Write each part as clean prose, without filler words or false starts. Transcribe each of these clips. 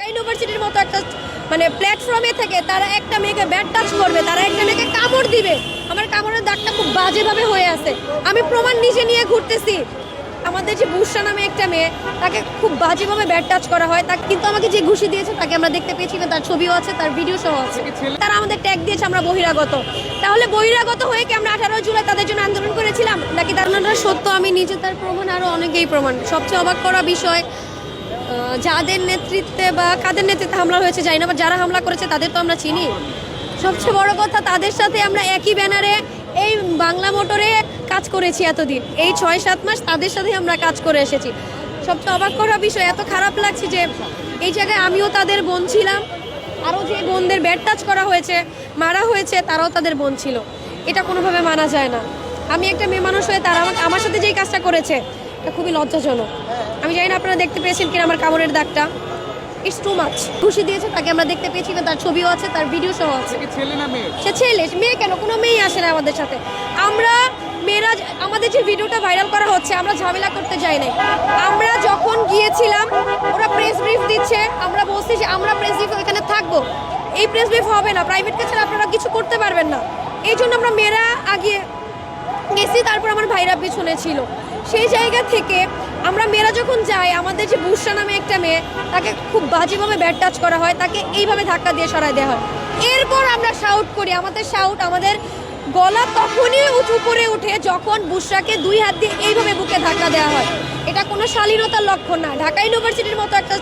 ইউনিভার্সিটির মতো একটা প্ল্যাটফর্মে থেকে তারা একটা মেয়েকে ব্যাড টাচ করবে, তারা একটা মেয়েকে কামড় দিবে। আমার কামড়ের দাগটা খুব বাজেভাবে হয়ে আছে, আমি প্রমাণ নিজে নিয়ে ঘুরতেছি। আমাদের যে বুশরা নামে একটা মেয়ে, তাকে খুব বাজেভাবে ব্যাড টাচ করা হয়, তাকে কিন্তু আমাকে যে ঘুষি দিয়েছে তাকে আমরা দেখতে পেয়েছি, তার ছবিও আছে, তার ভিডিও সহ আছে। তারা আমাদের ট্যাগ দিয়েছে আমরা বহিরাগত। তাহলে বহিরাগত হয়ে কি আমরা 18 জুলাই তাদের জন্য আন্দোলন করেছিলাম নাকি? তার সত্য আমি নিজে, তার প্রমাণ আরও অনেকেই প্রমাণ। সবচেয়ে অবাক করা বিষয়, যাদের নেতৃত্বে বা কাদের নেতৃত্বে হামলা হয়েছে জানি না, বা যারা হামলা করেছে তাদের তো আমরা চিনি। সবচেয়ে বড় কথা, তাদের সাথে আমরা একই ব্যানারে এই বাংলা মোটরে কাজ করেছি এতদিন, এই 6-7 মাস তাদের সাথে আমরা কাজ করে এসেছি। সবচেয়ে অবাক করা বিষয়, এত খারাপ লাগছে যে এই জায়গায় আমিও তাদের বোন ছিলাম, আরও যে বোনদের ব্যাড টাচ করা হয়েছে, মারা হয়েছে, তারাও তাদের বোন ছিল। এটা কোনোভাবে মানা যায় না। আমি একটা মেয়ে মানুষ হয়ে তারা আমার সাথে যেই কাজটা করেছে, এটা খুবই লজ্জাজনক। আমি জানি না আপনারা দেখতে পেয়েছেন কিনা আমার কামড়ের দাগটা, ইটস টু মাচ। খুশি দিয়েছে, তাকে আমরা দেখতে পেয়েছি, তার ছবিও আছে, তার ভিডিও সহ আছে। সে ছেলে, মেয়ে কেন? কোনো মেয়ে আসে না আমাদের সাথে। আমরা মেয়েরা, আমাদের যে ভিডিওটা ভাইরাল করা হচ্ছে, আমরা ঝামেলা করতে যাই নাই। আমরা যখন গিয়েছিলাম, ওরা প্রেস ব্রিফ দিচ্ছে, আমরা বলছি যে আমরা প্রেস ব্রিফ এখানে থাকবো, এই প্রেস ব্রিফ হবে না, প্রাইভেট কাছে আপনারা কিছু করতে পারবেন না। এই জন্য আমরা মেয়েরা আগে গেছি, তারপর আমার ভাইরা পিছনে ছিল। সেই জায়গা থেকে আমরা মেয়েরা যখন যাই, আমাদের যে বুশরা নামে একটা মেয়ে, তাকে খুব বাজেভাবে ব্যাড টাচ করা হয়, তাকে এইভাবে ধাক্কা দিয়ে সরায় দেওয়া হয়। এরপর আমরা শাউট করি, আমাদের গলা তখনই উঁচু করে উঠে যখন বুশরাকে 2 হাত দিয়ে এইভাবে বুকে ধাক্কা দেওয়া হয়। এটা কোনো শালীনতার লক্ষণ না। ঢাকা ইউনিভার্সিটির মতো একটা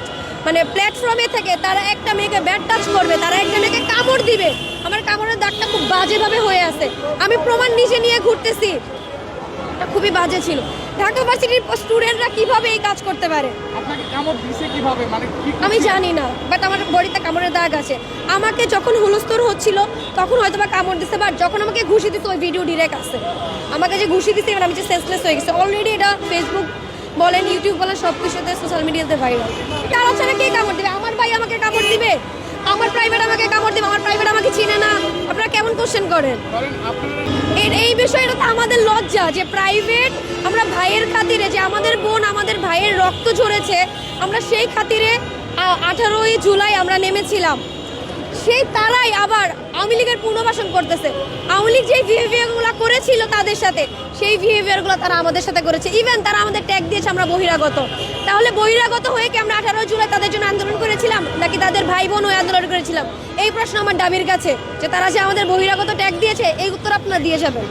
প্ল্যাটফর্মে থেকে তারা একটা মেয়েকে ব্যাড টাচ করবে, তারা একটা মেয়েকে কামড় দিবে। আমার কামড়ের দাগটা খুব বাজেভাবে হয়ে আছে, আমি প্রমাণ নিজে নিয়ে ঘুরতেছি। খুবই বাজে ছিল। ঢাকা ইউনিভার্সিটির স্টুডেন্টরা কিভাবে এই কাজ করতে পারে? আপনাকে কামড় দিয়েছে কিভাবে, মানে কি আমি জানি না, বাট আমার বডিতে কামড়ের দাগ আছে। আমাকে যখন হুলস্থুল হচ্ছিল তখন হয়তো বা কামড় দিতে, বাট যখন আমাকে ঘুষি দিতে, ওই ভিডিও ডিরেক্ট আছে। আমাকে যে ঘুষি দিতে, এবার আমি যে সেন্সলেস হয়ে গেছে অলরেডি। এটা ফেসবুক বলেন, ইউটিউব বলেন, সব কিছুতে সোশ্যাল মিডিয়াতে ভাইরাল। তারা ছাড়া কে কামড় দিবে? আমার ভাই আমাকে কামড় দিবে, আমার প্রাইভেট আমাকে কামড় দিবে, আমার প্রাইভেট আমাকে চিনে না। আপনারা কেমন কোশ্চেন করেন? এই বিষয়টা তো আমাদের লজ্জা যে প্রাইভেট, আমরা ভাইয়ের খাতিরে, যে আমাদের বোন, আমাদের ভাইয়ের রক্ত ঝরেছে, আমরা সেই খাতিরে 18ই জুলাই আমরা নেমেছিলাম। সেই তারাই আবার আওয়ামী লীগের পুনর্বাসন করতেছে। আওয়ামী লীগ যেই বিহেভিয়ারগুলো করেছিল তাদের সাথে, সেই বিহেভিয়ারগুলো তারা আমাদের সাথে করেছে। ইভেন তারা আমাদের ট্যাগ দিয়েছে আমরা বহিরাগত। তাহলে বহিরাগত হয়ে কি আমরা 18 জুলাই তাদের জন্য আন্দোলন করেছিলাম নাকি তাদের ভাই বোন হয়ে আন্দোলন করেছিলাম? এই প্রশ্ন আমার দাবির কাছে, যে তারা যে আমাদের বহিরাগত ট্যাগ দিয়েছে, এই উত্তর আপনারা দিয়ে যাবেন।